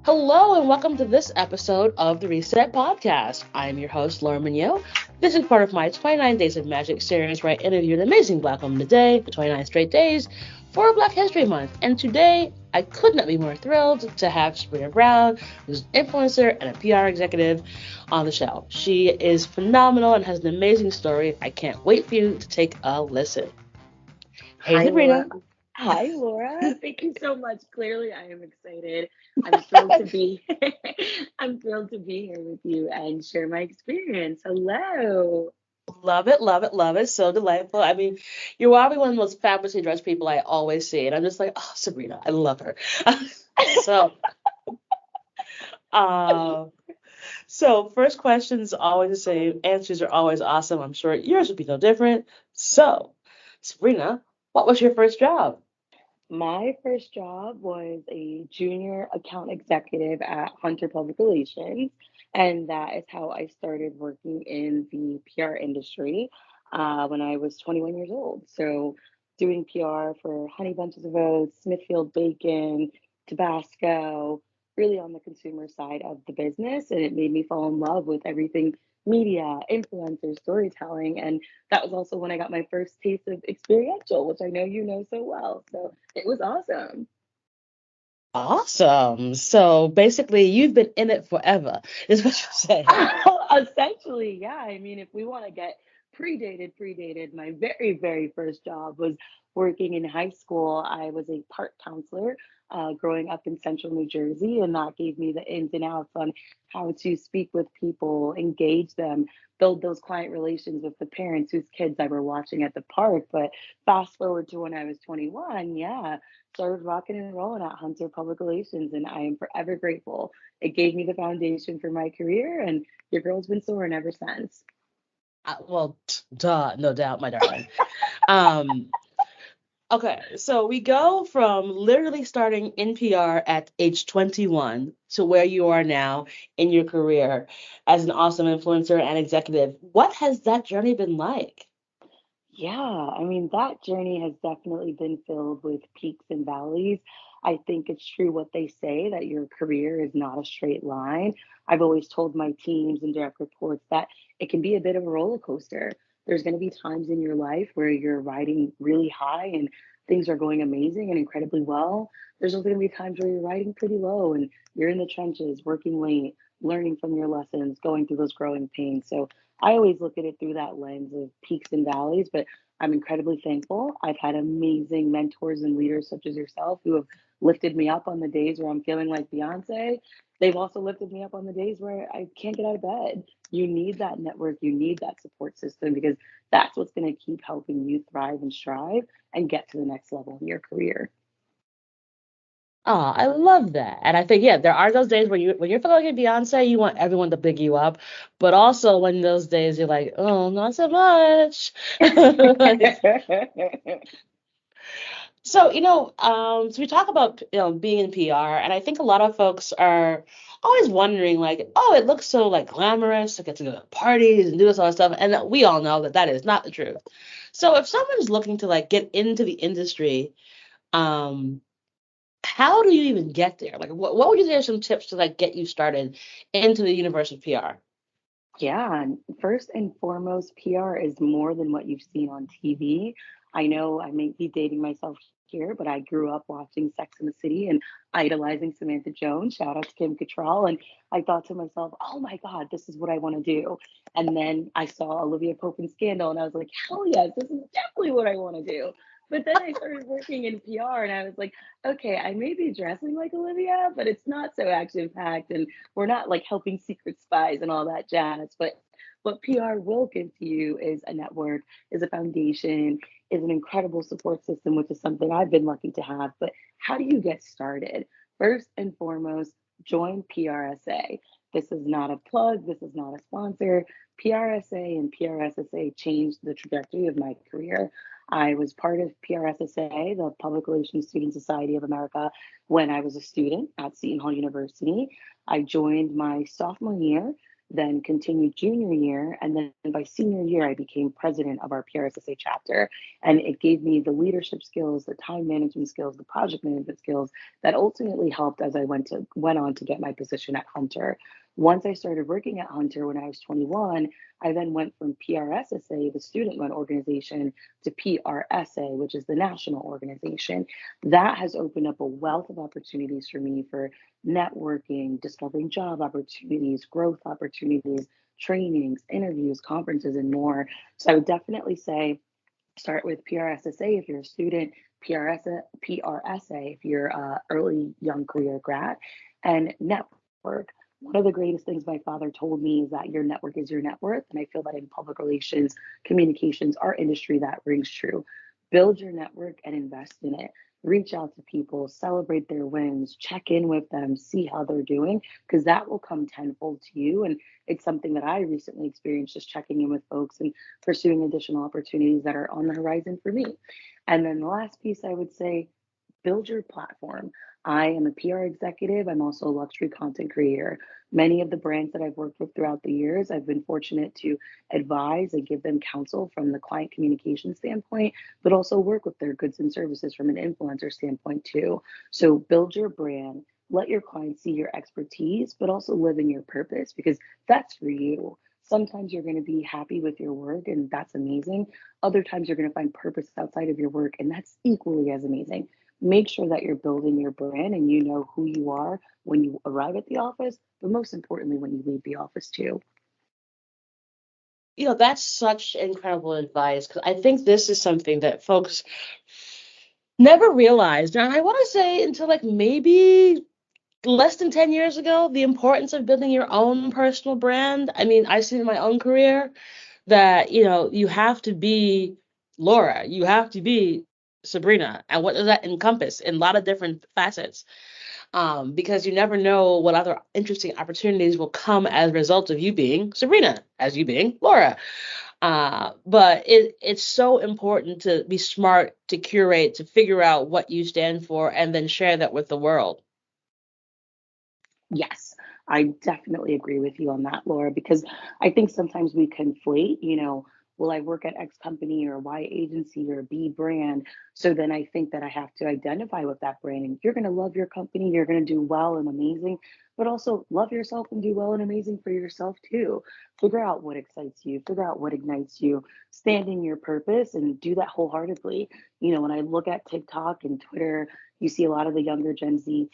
Hello and welcome to this episode of the Reset Podcast. I am your host, Laura Mignot. This is part of my 29 Days of Magic series where I interview an amazing Black woman a day for 29 straight days for Black History Month. And today, I could not be more thrilled to have Sabrina Browne, who's an influencer and a PR executive, on the show. She is phenomenal and has an amazing story. I can't wait for you to take a listen. Hey, Hi, Laura. Sabrina. Hi, Laura. Thank you so much. Clearly, I am excited. I'm thrilled to be I'm thrilled to be here with you and share my experience. Hello. Love it, love it, love it. So delightful. I mean, you're probably one of the most fabulously dressed people I always see. And I'm just like, oh, Sabrina, I love her. so, uh, so first question's always the same. Answers are always awesome. I'm sure yours would be no different. So, Sabrina, what was your first job? My first job was a junior account executive at Hunter Public Relations, and that is how I started working in the PR industry when I was 21 years old. So, doing PR for Honey Bunches of Oats, Smithfield Bacon, Tabasco, really on the consumer side of the business, and it made me fall in love with everything media, influencers, storytelling, and that was also when I got my first taste of experiential, which I know you know so well. So it was awesome. Awesome. So basically, you've been in it forever, is what you're saying. Essentially, yeah. I mean, if we want to get predated, my very, very first job was working in high school. I was a park counselor growing up in central New Jersey, and that gave me the ins and outs on how to speak with people, engage them, build those client relations with the parents whose kids I were watching at the park. But fast forward to when I was 21, yeah, started rocking and rolling at Hunter Public Relations, and I am forever grateful. It gave me the foundation for my career, and your girl's been soaring ever since. Well, duh, no doubt, my darling. Um, Okay, so we go from literally starting NPR at age 21 to where you are now in your career as an awesome influencer and executive. What has that journey been like? Yeah, I mean, that journey has definitely been filled with peaks and valleys. I think it's true what they say that your career is not a straight line. I've always told my teams and direct reports that it can be a bit of a roller coaster. There's going to be times in your life where you're riding really high and things are going amazing and incredibly well. There's also going to be times where you're riding pretty low and you're in the trenches, working late, learning from your lessons, going through those growing pains. So I always look at it through that lens of peaks and valleys, but I'm incredibly thankful. I've had amazing mentors and leaders such as yourself who have lifted me up on the days where I'm feeling like Beyonce. They've also lifted me up on the days where I can't get out of bed. You need that network, you need that support system because that's what's going to keep helping you thrive and strive and get to the next level in your career. Oh, I love that. And I think, yeah, there are those days when you're feeling like a Beyonce, you want everyone to big you up. But also when those days you're like, oh, not so much. So, so we talk about, being in PR, and I think a lot of folks are always wondering, like, oh, it looks so like glamorous. I get to go to parties and do this all that stuff, and we all know that that is not the truth. So, if someone's looking to like get into the industry, um, how do you even get there? Like, what would you say are some tips to like get you started into the universe of PR? Yeah, and first and foremost, PR is more than what you've seen on TV. I know I may be dating myself here, but I grew up watching Sex and the City and idolizing Samantha Jones. Shout out to Kim Cattrall. And I thought to myself, oh my God, this is what I want to do. And then I saw Olivia Pope in Scandal, and I was like, hell yes, this is definitely what I want to do. But then I started working in PR, and I was like, okay, I may be dressing like Olivia, but it's not so action packed. And we're not like helping secret spies and all that jazz. But what PR will give to you is a network, is a foundation, is an incredible support system, which is something I've been lucky to have. But how do you get started? First and foremost, join PRSA. This is not a plug, this is not a sponsor. PRSA and PRSSA changed the trajectory of my career. I was part of PRSSA, the Public Relations Student Society of America, when I was a student at Seton Hall University. I joined my sophomore year. then continued junior year. And then by senior year, I became president of our PRSSA chapter. And it gave me the leadership skills, the time management skills, the project management skills that ultimately helped as I went on to get my position at Hunter. Once I started working at Hunter when I was 21, I then went from PRSSA, the student run organization, to PRSA, which is the national organization. That has opened up a wealth of opportunities for me for networking, discovering job opportunities, growth opportunities, trainings, interviews, conferences, and more. So I would definitely say start with PRSSA if you're a student, PRSA if you're a early young career grad, and network. One of the greatest things my father told me is that your network is your net worth. And I feel that in public relations, communications, our industry, that rings true. Build your network and invest in it. Reach out to people, celebrate their wins, check in with them, see how they're doing, because that will come tenfold to you. And it's something that I recently experienced just checking in with folks and pursuing additional opportunities that are on the horizon for me. And then the last piece I would say, build your platform. I am a PR executive. I'm also a luxury content creator. Many of the brands that I've worked with throughout the years, I've been fortunate to advise and give them counsel from the client communication standpoint, but also work with their goods and services from an influencer standpoint too. So build your brand, let your clients see your expertise, but also live in your purpose because that's for you. Sometimes you're going to be happy with your work, and that's amazing. Other times you're going to find purpose outside of your work, and that's equally as amazing. Make sure that you're building your brand and you know who you are when you arrive at the office, but most importantly, when you leave the office too. That's such incredible advice because I think this is something that folks never realized. And I want to say until like maybe less than 10 years ago, the importance of building your own personal brand. I mean, I see in my own career that, you have to be Laura, you have to be Sabrina. And what does that encompass in a lot of different facets? Because you never know what other interesting opportunities will come as a result of you being Sabrina, as you being Laura. But it's so important to be smart, to curate, to figure out what you stand for, and then share that with the world. Yes, I definitely agree with you on that, Laura, because I think sometimes we conflate, will I work at X company or Y agency or B brand? So then I think that I have to identify with that brand. And you're going to love your company, you're going to do well and amazing, but also love yourself and do well and amazing for yourself too. Figure out what excites you, figure out what ignites you, stand in your purpose and do that wholeheartedly. When I look at TikTok and Twitter, you see a lot of the younger Gen Z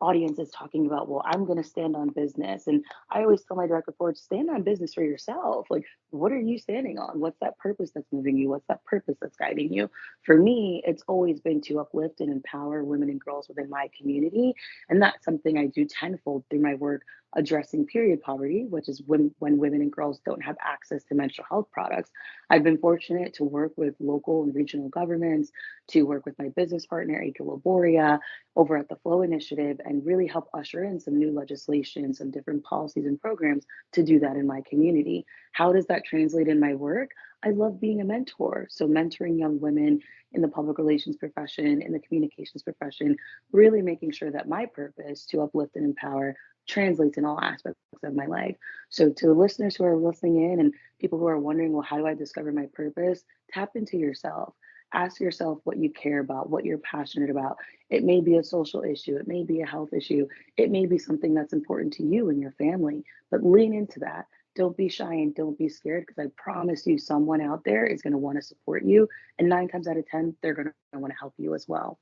audience is talking about, well, I'm going to stand on business. And I always tell my direct reports, stand on business for yourself. Like, what are you standing on? What's that purpose that's moving you? What's that purpose that's guiding you? For me, it's always been to uplift and empower women and girls within my community. And that's something I do tenfold through my work addressing period poverty, which is when women and girls don't have access to menstrual health products. I've been fortunate to work with local and regional governments, to work with my business partner, Acre Laboria, over at the Flow Initiative and really help usher in some new legislation, some different policies and programs to do that in my community. How does that translate in my work? I love being a mentor. So, mentoring young women in the public relations profession, in the communications profession, really making sure that my purpose to uplift and empower translates in all aspects of my life. So, to the listeners who are listening in and people who are wondering, well, how do I discover my purpose? Tap into yourself. Ask yourself what you care about, what you're passionate about. It may be a social issue, it may be a health issue, it may be something that's important to you and your family, but lean into that. Don't be shy and don't be scared because I promise you, someone out there is going to want to support you. And 9 times out of 10, they're going to want to help you as well.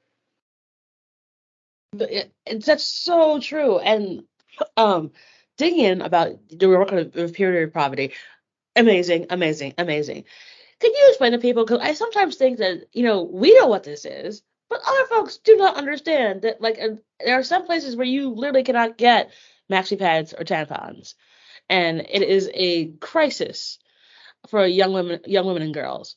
That's so true. And digging in about the work of period poverty, amazing, amazing, amazing. Can you explain to people? Because I sometimes think that, we know what this is, but other folks do not understand that, like, there are some places where you literally cannot get maxi pads or tampons. And it is a crisis for young women and girls.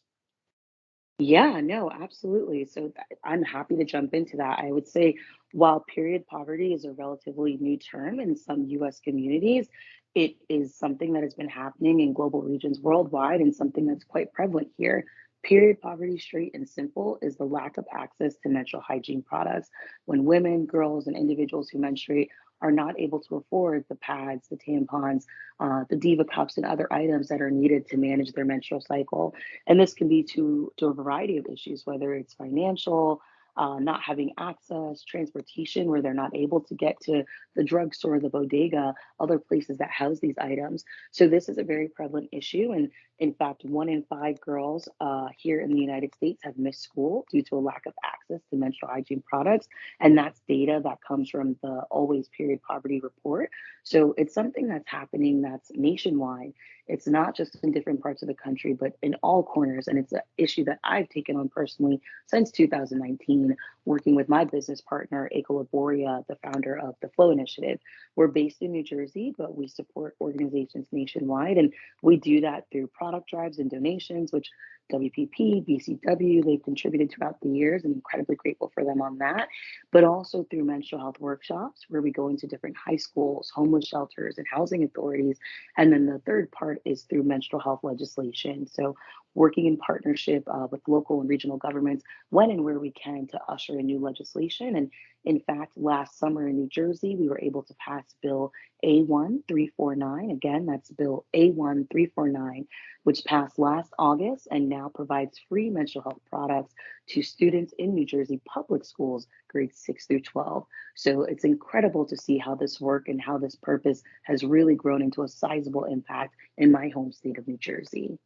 Yeah, no, absolutely. So I'm happy to jump into that. I would say while period poverty is a relatively new term in some US communities, it is something that has been happening in global regions worldwide and something that's quite prevalent here. Period poverty, straight and simple, is the lack of access to menstrual hygiene products. When women, girls, and individuals who menstruate are not able to afford the pads, the tampons, the Diva cups, and other items that are needed to manage their menstrual cycle. And this can be to a variety of issues, whether it's financial, not having access, transportation, where they're not able to get to the drugstore, the bodega, other places that house these items. So this is a very prevalent issue. And in fact, 1 in 5 girls here in the United States have missed school due to a lack of access to menstrual hygiene products. And that's data that comes from the Always Period Poverty Report. So it's something that's happening that's nationwide. It's not just in different parts of the country, but in all corners. And it's an issue that I've taken on personally since 2019, working with my business partner, Eko Laboria, the founder of the Flow Initiative. We're based in New Jersey, but we support organizations nationwide. And we do that through product drives and donations, which WPP, BCW, they've contributed throughout the years, and incredibly grateful for them on that. But also through menstrual health workshops, where we go into different high schools, homeless shelters, and housing authorities. And then the third part is through menstrual health legislation. So working in partnership with local and regional governments when and where we can to usher in new legislation. And in fact, last summer in New Jersey, we were able to pass Bill A1349. Again, that's Bill A1349, which passed last August and now provides free menstrual health products to students in New Jersey public schools, grades 6 through 12. So it's incredible to see how this work and how this purpose has really grown into a sizable impact in my home state of New Jersey.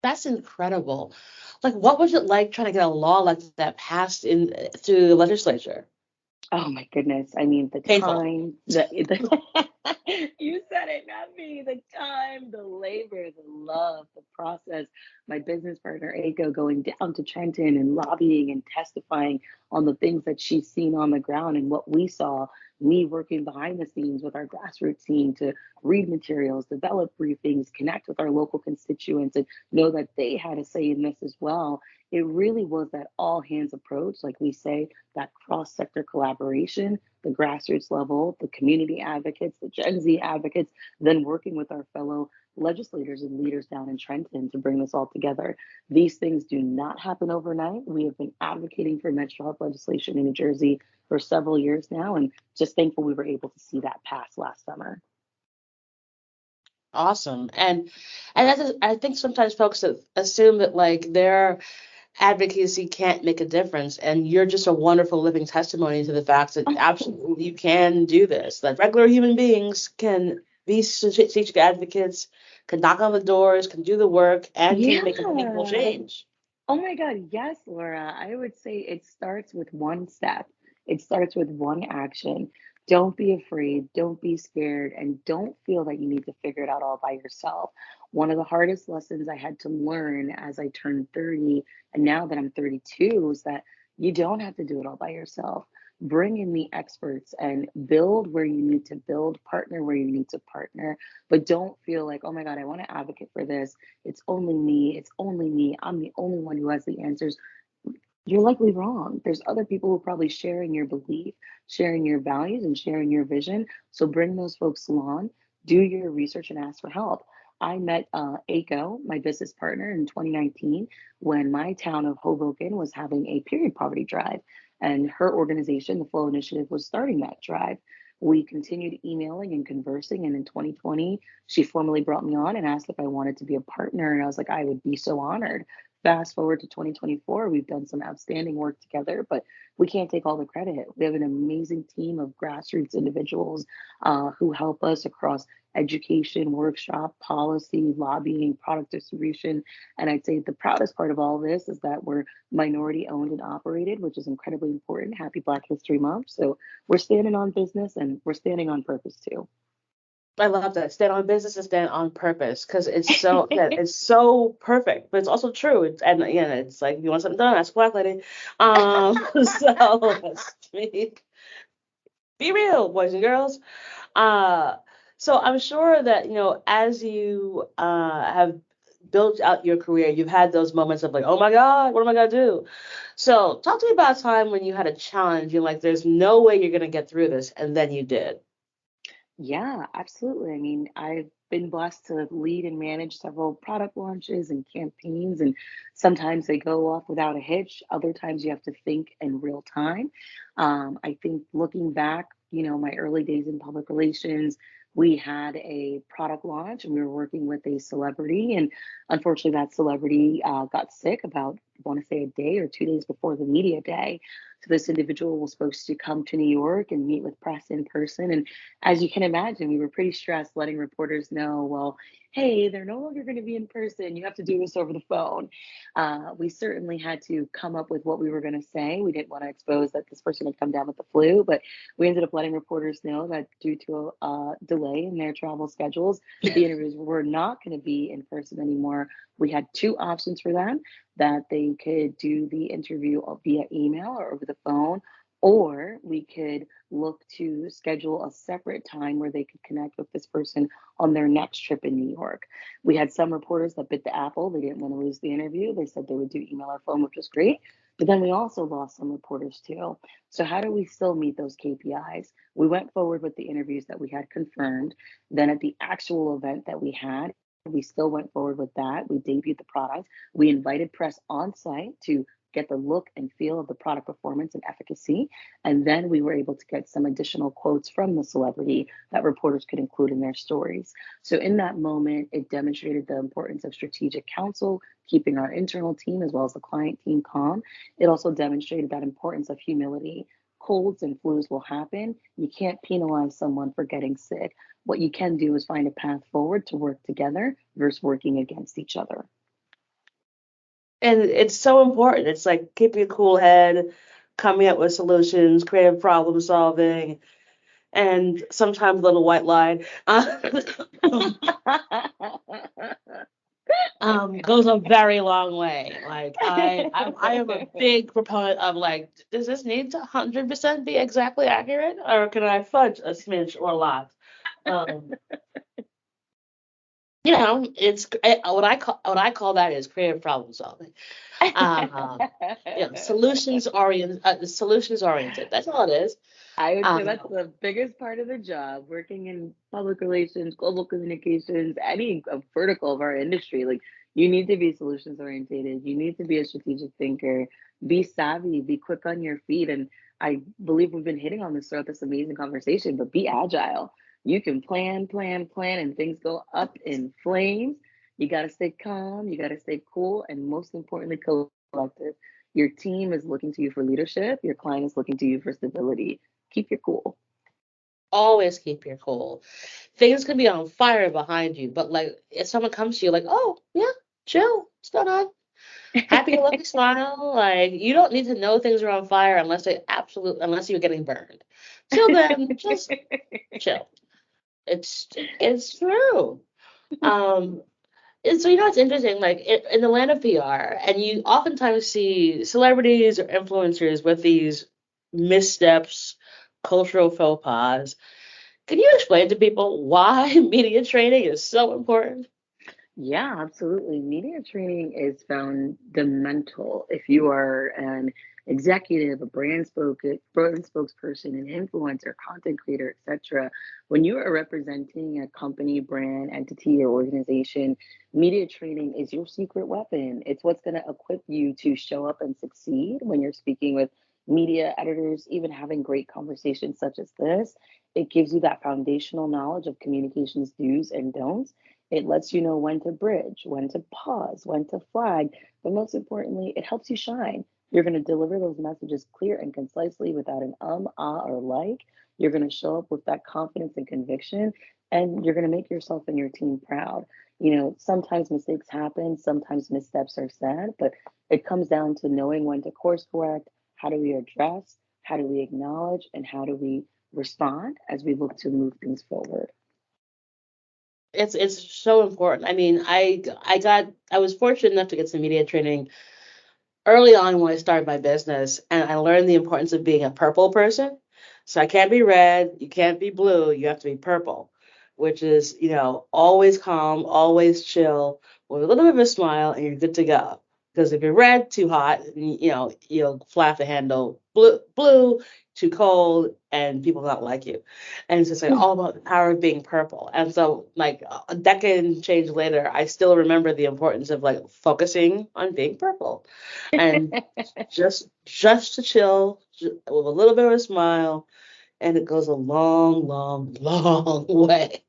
That's incredible. Like, what was it like trying to get a law like that passed in through the legislature? Oh my goodness. I mean, the Painful. time, you said it, not me. The time, the labor, the love, the process. My business partner, Aiko, going down to Trenton and lobbying and testifying on the things that she's seen on the ground and what we saw. Me working behind the scenes with our grassroots team to read materials, develop briefings, connect with our local constituents, and know that they had a say in this as well. It really was that all hands approach, like we say, that cross sector collaboration, the grassroots level, the community advocates, the Gen Z advocates, then working with our fellow legislators and leaders down in Trenton to bring this all together. These things do not happen overnight. We have been advocating for menstrual health legislation in New Jersey for several years now, and just thankful we were able to see that pass last summer. Awesome. And I think sometimes folks assume that like their advocacy can't make a difference, and you're just a wonderful living testimony to the fact that absolutely you can do this. That regular human beings can be strategic advocates, can knock on the doors, can do the work, and can make a meaningful Yeah. change. Oh my God, yes, Laura. I would say it starts with one step. It starts with one action. Don't be afraid, don't be scared, and don't feel that you need to figure it out all by yourself. One of the hardest lessons I had to learn as I turned 30, and now that I'm 32, is that you don't have to do it all by yourself. Bring in the experts and build where you need to build, partner where you need to partner, but don't feel like, oh my God, I want to advocate for this. It's only me. It's only me. I'm the only one who has the answers. You're likely wrong. There's other people who are probably sharing your belief, sharing your values, and sharing your vision. So bring those folks along, do your research, and ask for help. I met Aiko, my business partner, in 2019 when my town of Hoboken was having a period poverty drive. And her organization, the Flow Initiative, was starting that drive. We continued emailing and conversing. And in 2020, she formally brought me on and asked if I wanted to be a partner. And I was like, I would be so honored. Fast forward to 2024, we've done some outstanding work together, but we can't take all the credit. We have an amazing team of grassroots individuals who help us across education, workshop, policy, lobbying, product distribution. And I'd say the proudest part of all this is that we're minority owned and operated, which is incredibly important. Happy Black History Month. So we're standing on business and we're standing on purpose too. I love that. Stand on business and stand on purpose because it's so perfect, but it's also true. And it's like if you want something done, ask a black lady. So speak, be real, boys and girls. Uh, so I'm sure that as you have built out your career, you've had those moments of like, oh my God, what am I gonna do? So talk to me about a time when you had a challenge. You're like, there's no way you're gonna get through this, and then you did. Yeah, absolutely. I mean, I've been blessed to lead and manage several product launches and campaigns, and sometimes they go off without a hitch. Other times you have to think in real time. I think looking back, my early days in public relations, we had a product launch and we were working with a celebrity. And unfortunately, that celebrity got sick about, I want to say, a day or 2 days before the media day. So this individual was supposed to come to New York and meet with press in person. And as you can imagine, we were pretty stressed letting reporters know, well, hey, they're no longer going to be in person. You have to do this over the phone. We certainly had to come up with what we were going to say. We didn't want to expose that this person had come down with the flu, but we ended up letting reporters know that due to a delay in their travel schedules, the interviews were not going to be in person anymore. We had two options for them, that they could do the interview via email or over the phone, or we could look to schedule a separate time where they could connect with this person on their next trip in New York. We had some reporters that bit the apple. They didn't want to lose the interview. They said they would do email or phone, which was great. But then we also lost some reporters too. So how do we still meet those KPIs? We went forward with the interviews that we had confirmed. Then at the actual event that we had, we still went forward with that. We debuted the product. We invited press on site to get the look and feel of the product performance and efficacy. And then we were able to get some additional quotes from the celebrity that reporters could include in their stories. So in that moment, it demonstrated the importance of strategic counsel, keeping our internal team as well as the client team calm. It also demonstrated that importance of humility. Colds and flus will happen. You can't penalize someone for getting sick. What you can do is find a path forward to work together versus working against each other. And it's so important. It's like keeping a cool head, coming up with solutions, creative problem solving, and sometimes a little white lie. Goes a very long way. Like I am a big proponent of like, does this need to 100% be exactly accurate, or can I fudge a smidge or a lot? Um, it's what I call that is creative problem solving. Solutions oriented. That's all it is. I would say Um, that's the biggest part of the job, working in public relations, global communications, any vertical of our industry. Like, you need to be solutions orientated. You need to be a strategic thinker, be savvy, be quick on your feet. And I believe we've been hitting on this throughout this amazing conversation, but be agile. You can plan, and things go up in flames. You got to stay calm, you got to stay cool, and most importantly, collective. Your team is looking to you for leadership, your client is looking to you for stability. Keep your cool. Always keep your cool. Things can be on fire behind you, but like if someone comes to you like, oh yeah, chill, what's going on? Happy go lucky smile. Like you don't need to know things are on fire unless you're getting burned. Till then, just chill. It's true. Um, and so it's interesting. Like in the land of PR, and you oftentimes see celebrities or influencers with these missteps, cultural faux pas. Can you explain to people why media training is so important? Yeah, absolutely. Media training is fundamental. If you are an executive, a brand spokesperson, an influencer, content creator, etc., when you are representing a company, brand, entity, or organization, media training is your secret weapon. It's what's going to equip you to show up and succeed when you're speaking with media editors, even having great conversations such as this. It gives you that foundational knowledge of communications do's and don'ts. It lets you know when to bridge, when to pause, when to flag, but most importantly, it helps you shine. You're going to deliver those messages clear and concisely without an or like. You're going to show up with that confidence and conviction, and you're going to make yourself and your team proud. Sometimes mistakes happen, sometimes missteps are said, but it comes down to knowing when to course correct, how do we address, how do we acknowledge, and how do we respond as we look to move things forward. It's so important. I mean, I was fortunate enough to get some media training early on when I started my business, and I learned the importance of being a purple person. So I can't be red, you can't be blue, you have to be purple, which is, always calm, always chill, with a little bit of a smile, and you're good to go. Because if you're red, too hot, you'll flap the handle. Blue, too cold, and people not like you. And it's just like all about the power of being purple. And so, like a decade and change later, I still remember the importance of like focusing on being purple and just to chill with a little bit of a smile and it goes a long, long, long way.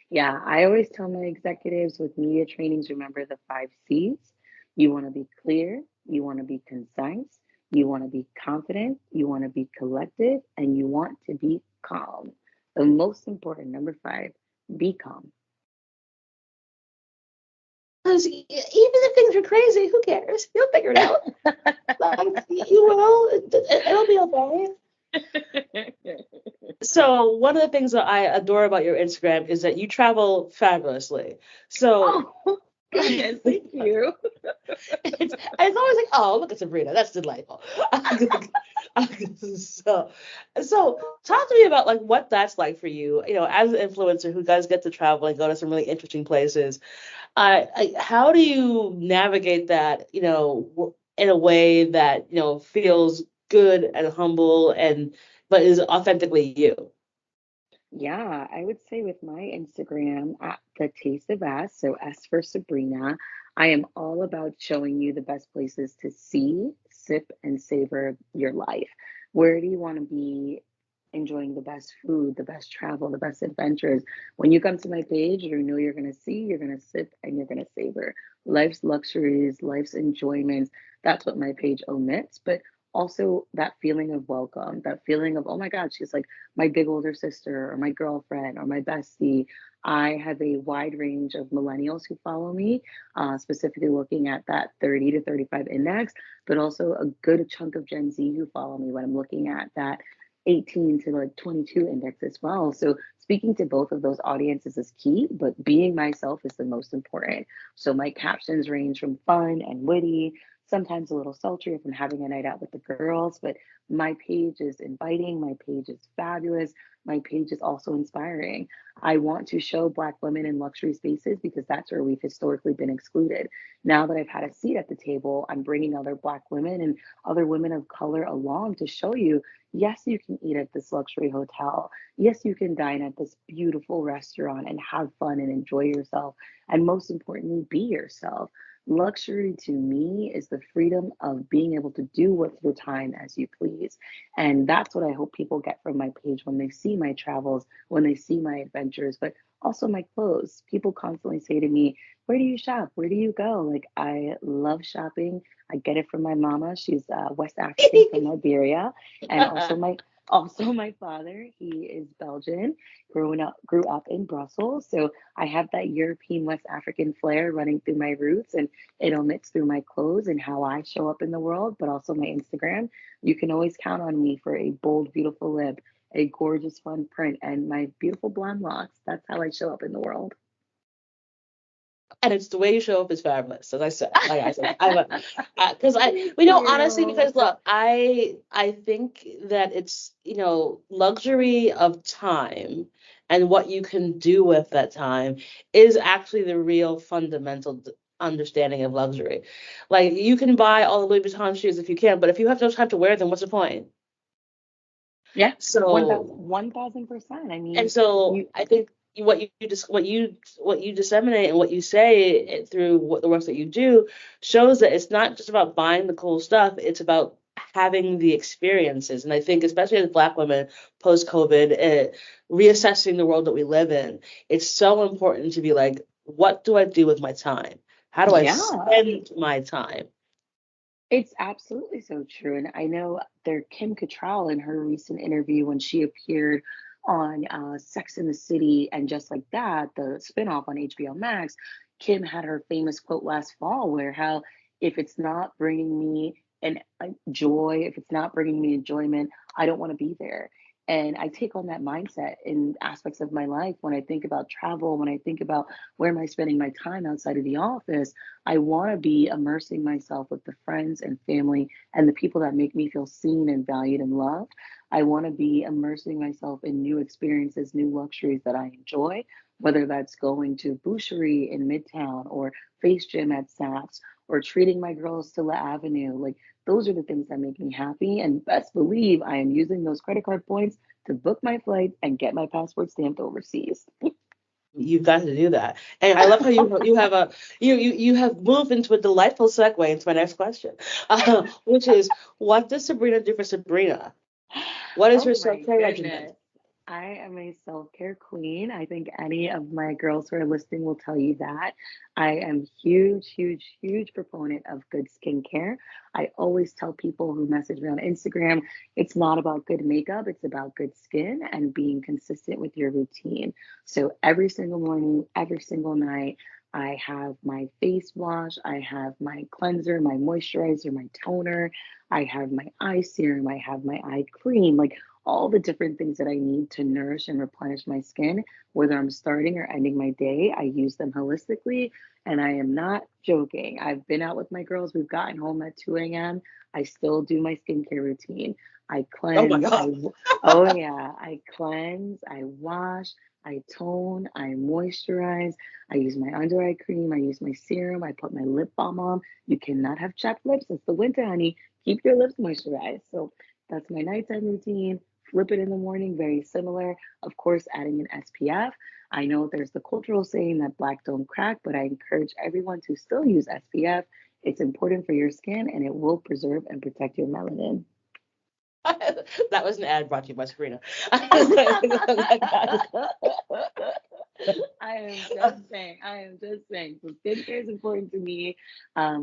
Yeah, I always tell my executives with media trainings, remember the 5 C's. You want to be clear, you want to be concise, you want to be confident, you want to be collected, and you want to be calm. The most important, number 5, be calm. Because even if things are crazy, who cares? You'll figure it out. Like, you will. It'll be okay. So one of the things that I adore about your Instagram is that you travel fabulously. So Oh, goodness, thank you. it's always like, oh, look at Sabrina, that's delightful. so so talk to me about like what that's like for you. You know, as an influencer who does get to travel and go to some really interesting places. How do you navigate that? You know, in a way that feels good and humble and but is authentically you. Yeah, I would say with my Instagram at the Taste of S, so S for Sabrina, I am all about showing you the best places to see, sip, and savor your life. Where do you want to be enjoying the best food, the best travel, the best adventures? When you come to my page, you know you're going to see, you're going to sip, and you're going to savor life's luxuries, life's enjoyments. That's what my page omits. But also that feeling of welcome, that feeling of, oh my God, she's like my big older sister or my girlfriend or my bestie. I have a wide range of millennials who follow me, specifically looking at that 30 to 35 index, but also a good chunk of Gen Z who follow me when I'm looking at that 18 to like 22 index as well. So speaking to both of those audiences is key, but being myself is the most important. So my captions range from fun and witty, sometimes a little sultry if I'm having a night out with the girls, but my page is inviting, my page is fabulous, my page is also inspiring. I want to show Black women in luxury spaces because that's where we've historically been excluded. Now that I've had a seat at the table, I'm bringing other Black women and other women of color along to show you, yes, you can eat at this luxury hotel. Yes, you can dine at this beautiful restaurant and have fun and enjoy yourself. And most importantly, be yourself. Luxury to me is the freedom of being able to do with your time as you please. And that's what I hope people get from my page when they see my travels, when they see my adventures, but also my clothes. People constantly say to me, where do you shop? Where do you go? Like, I love shopping. I get it from my mama. She's West African from Liberia. And also my father, he is Belgian, grew up in Brussels. So I have that European West African flair running through my roots, and it omits through my clothes and how I show up in the world, but also my Instagram. You can always count on me for a bold, beautiful lip, a gorgeous, fun print, and my beautiful blonde locks. That's how I show up in the world. And it's the way you show up is fabulous, as I said. Like I said, I'm because Thank we know honestly you. because look, I think that it's luxury of time and what you can do with that time is actually the real fundamental understanding of luxury. Like you can buy all the Louis Vuitton shoes if you can, but if you have no time to wear them, what's the point? Yeah, So 1000%. I and mean, so you, I think what you disseminate and what you say through the work that you do shows that it's not just about buying the cool stuff. It's about having the experiences. And I think especially as Black women post COVID, reassessing the world that we live in, it's so important to be like, what do I do with my time? How do I yeah. spend my time? It's absolutely so true. And I know there Kim Cattrall in her recent interview when she appeared on Sex in the City and Just Like That, the spinoff on HBO Max, Kim had her famous quote last fall where how if it's not bringing me an joy, if it's not bringing me enjoyment, I don't want to be there. And I take on that mindset in aspects of my life when I think about travel, when I think about where am I spending my time outside of the office. I want to be immersing myself with the friends and family and the people that make me feel seen and valued and loved. I want to be immersing myself in new experiences, new luxuries that I enjoy, whether that's going to Boucherie in Midtown or Face Gym at Saks or treating my girls to La Avenue. Like, those are the things that make me happy. And best believe I am using those credit card points to book my flight and get my passport stamped overseas. You've got to do that. And I love how you have a you have moved into a delightful segue into my next question, which is what does Sabrina do for Sabrina? What is Oh her my self-care regimen? goodness. I am a self-care queen. I think any of my girls who are listening will tell you that. I am huge, huge, huge proponent of good skincare. I always tell people who message me on Instagram, it's not about good makeup, it's about good skin and being consistent with your routine. So every single morning, every single night, I have my face wash, I have my cleanser, my moisturizer, my toner, I have my eye serum, I have my eye cream, like all the different things that I need to nourish and replenish my skin, whether I'm starting or ending my day. I use them holistically, and I am not joking. I've been out with my girls, we've gotten home at 2 a.m. I still do my skincare routine. I Oh my cleanse, God. oh yeah, I cleanse, I wash, I tone, I moisturize, I use my under eye cream, I use my serum, I put my lip balm on. You cannot have chapped lips. It's the winter, honey. Keep your lips moisturized. So that's my nighttime routine. Flip it in the morning, very similar. Of course, adding an SPF. I know there's the cultural saying that black don't crack, but I encourage everyone to still use SPF. It's important for your skin and it will preserve and protect your melanin. That was an ad brought to you by Sabrina. I am just saying. I am just saying. So skincare is important to me.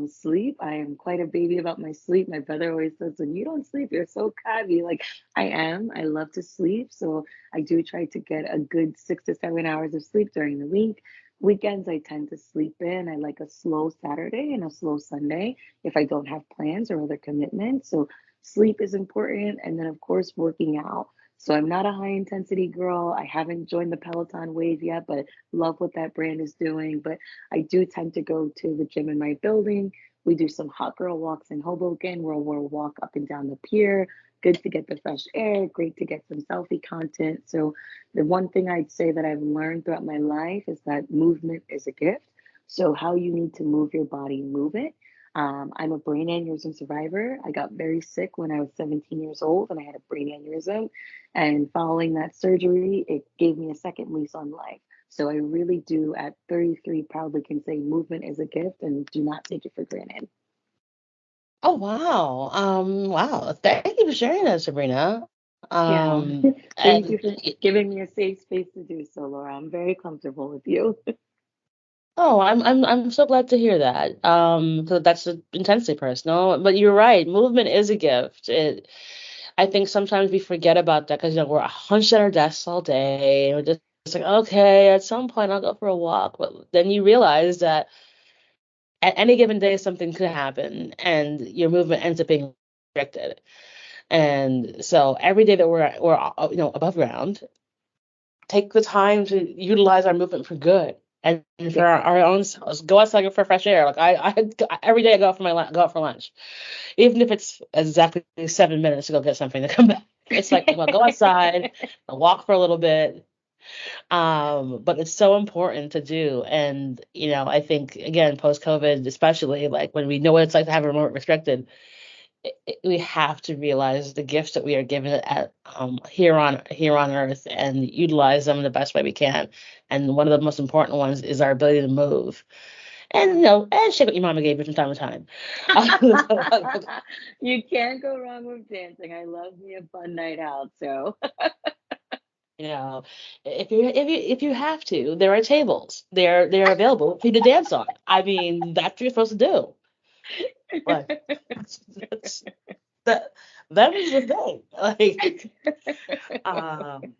Sleep. I am quite a baby about my sleep. My brother always says, "When you don't sleep, you're so crabby." Like I am. I love to sleep, so I do try to get a good 6 to 7 hours of sleep during the week. Weekends, I tend to sleep in. I like a slow Saturday and a slow Sunday if I don't have plans or other commitments. So sleep is important, and then of course working out. So I'm not a high intensity girl. I haven't joined the Peloton wave yet, but love what that brand is doing. But I do tend to go to the gym in my building. We do some hot girl walks in Hoboken where we'll walk up and down the pier. Good to get the fresh air, great to get some selfie content. So the one thing I'd say that I've learned throughout my life is that movement is a gift. So how you need to move your body, move it. I'm a brain aneurysm survivor. I got very sick when I was 17 years old and I had a brain aneurysm. And following that surgery, it gave me a second lease on life. So I really do, at 33, proudly can say movement is a gift and do not take it for granted. Oh wow. Wow. Thank you for sharing that, Sabrina. Yeah. Thank And you for giving me a safe space to do so, Laura. I'm very comfortable with you. oh, I'm so glad to hear that. So that's intensely personal, but you're right. Movement is a gift. I think sometimes we forget about that because we're hunched at our desks all day. We're just like, okay, at some point I'll go for a walk, but then you realize that at any given day something could happen, and your movement ends up being restricted. And so every day that we're above ground, take the time to utilize our movement for good and Yeah. for our own selves. Go outside for fresh air. Like every day I go out for go out for lunch, even if it's exactly 7 minutes to go get something to come back. It's like, well, go outside, walk for a little bit. But it's so important to do. And I think again, post COVID, especially like when we know what it's like to have a remote restricted, we have to realize the gifts that we are given at here on Earth and utilize them the best way we can. And one of the most important ones is our ability to move. And and shake what your mama gave you from time to time. You can't go wrong with dancing. I love me a fun night out. So, you know, if you have to, there are tables. They're available for you to dance on. I mean, that's what you're supposed to do. Like that's that that is the thing. Like um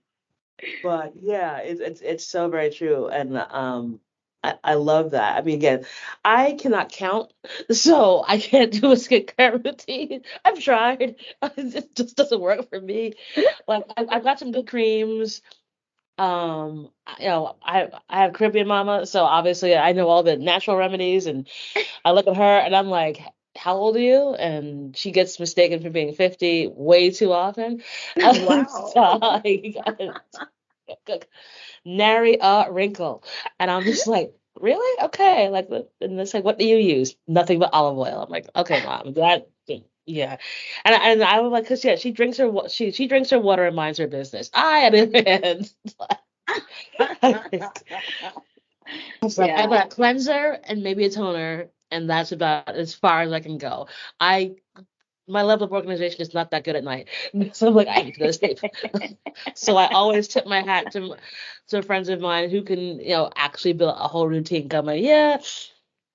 but yeah, it's so very true, and I love that. I mean, again, I cannot count, so I can't do a skincare routine. I've tried, it just doesn't work for me. Like I've got some good creams. I have Caribbean mama, so obviously I know all the natural remedies, and I look at her and I'm like, how old are you? And she gets mistaken for being 50 way too often. So wow. I got nary a wrinkle. And I'm just like, really? Okay. Like, and it's like, what do you use? Nothing but olive oil. I'm like, okay, mom, yeah. And I was like, cause yeah, she drinks her water and minds her business. I, on the other hand, it's like I've Yeah. got a cleanser and maybe a toner, and that's about as far as I can go. I my level of organization is not that good at night. So I'm like, I need to go to sleep. So I always tip my hat to friends of mine who can, actually build a whole routine. I'm like, yeah,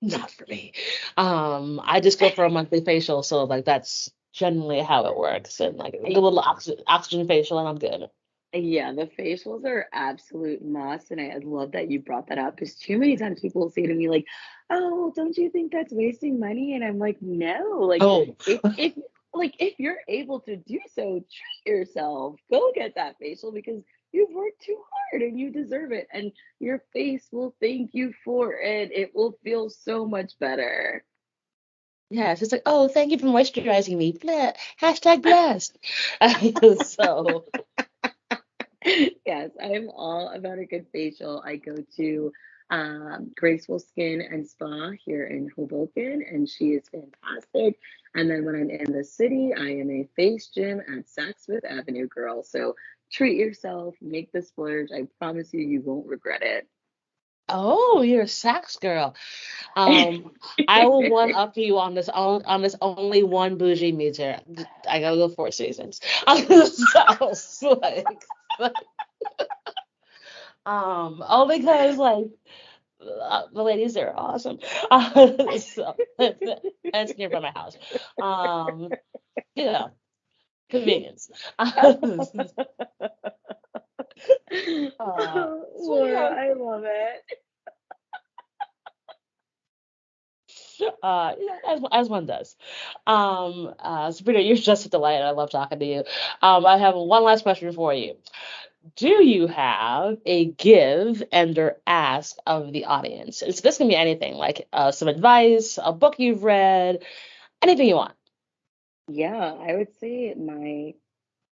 not for me. I just go for a monthly facial, so like that's generally how it works, and like a little oxygen facial, and I'm good. Yeah, the facials are absolute must, and I love that you brought that up because too many times people will say to me like, "Oh, don't you think that's wasting money?" And I'm like, "No, like Oh, if like if you're able to do so, treat yourself. Go get that facial because you've worked too hard and you deserve it, and your face will thank you for it. It will feel so much better." yes, it's like, oh, thank you for moisturizing me. Hashtag blessed. So, Yes, I'm all about a good facial. I go to Graceful Skin and Spa here in Hoboken, and she is fantastic. And then when I'm in the city, I am a face gym at Saks Avenue girl. So treat yourself, make the splurge. I promise you, you won't regret oh, you're a sax girl. Um, I will one up you on this only one bougie meter. I gotta go Four Seasons. So, only because like the ladies there are awesome. So it's nearby my house. Um, yeah, convenience. So Laura, yeah, I love it. as one does. Sabrina, you're just a delight. I love talking to you. I have one last question for you. Do you have a give and or ask of the audience? And so this can be anything, like some advice, a book you've read, anything you want. Yeah, I would say my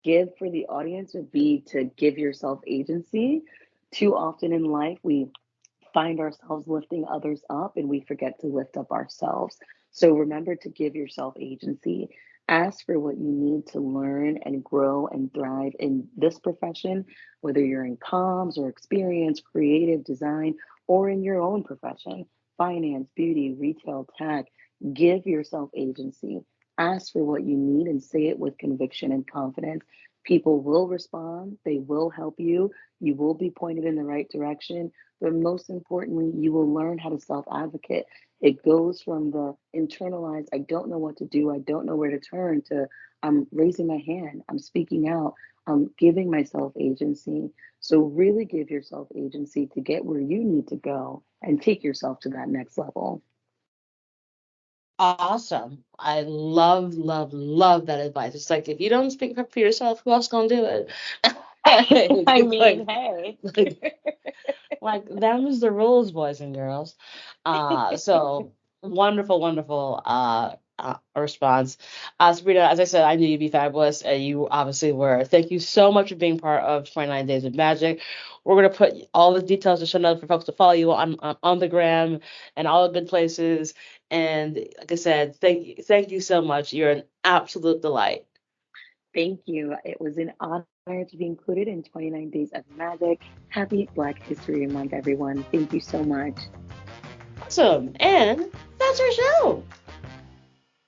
give for the audience would be to give yourself agency. Too often in life, we find ourselves lifting others up and we forget to lift up ourselves. So remember to give yourself agency. Ask for what you need to learn and grow and thrive in this profession, whether you're in comms or experience, creative design, or in your own profession, finance, beauty, retail, tech. Give yourself agency. Ask for what you need and say it with conviction and confidence. People will respond, they will help you, you will be pointed in the right direction, but most importantly, you will learn how to self advocate. It goes from the internalized, I don't know what to do, I don't know where to turn, to I'm raising my hand, I'm speaking out, I'm giving myself agency. So, really give yourself agency to get where you need to go and take yourself to that next level. Awesome. I love, love, love that advice. It's like if you don't speak up for yourself, who else gonna do it? I It's mean, hey. like like them's the rules, boys and girls. So wonderful, wonderful response. Sabrina, as I said, I knew you'd be fabulous, and you obviously were. Thank you so much for being part of 29 Days of Magic. We're gonna put all the details to show notes for folks to follow you on the gram and all the good places. And like I said, thank you so much. You're an absolute delight. Thank you. It was an honor to be included in 29 Days of Magic. Happy Black History Month, everyone. Thank you so much. Awesome. And that's our show.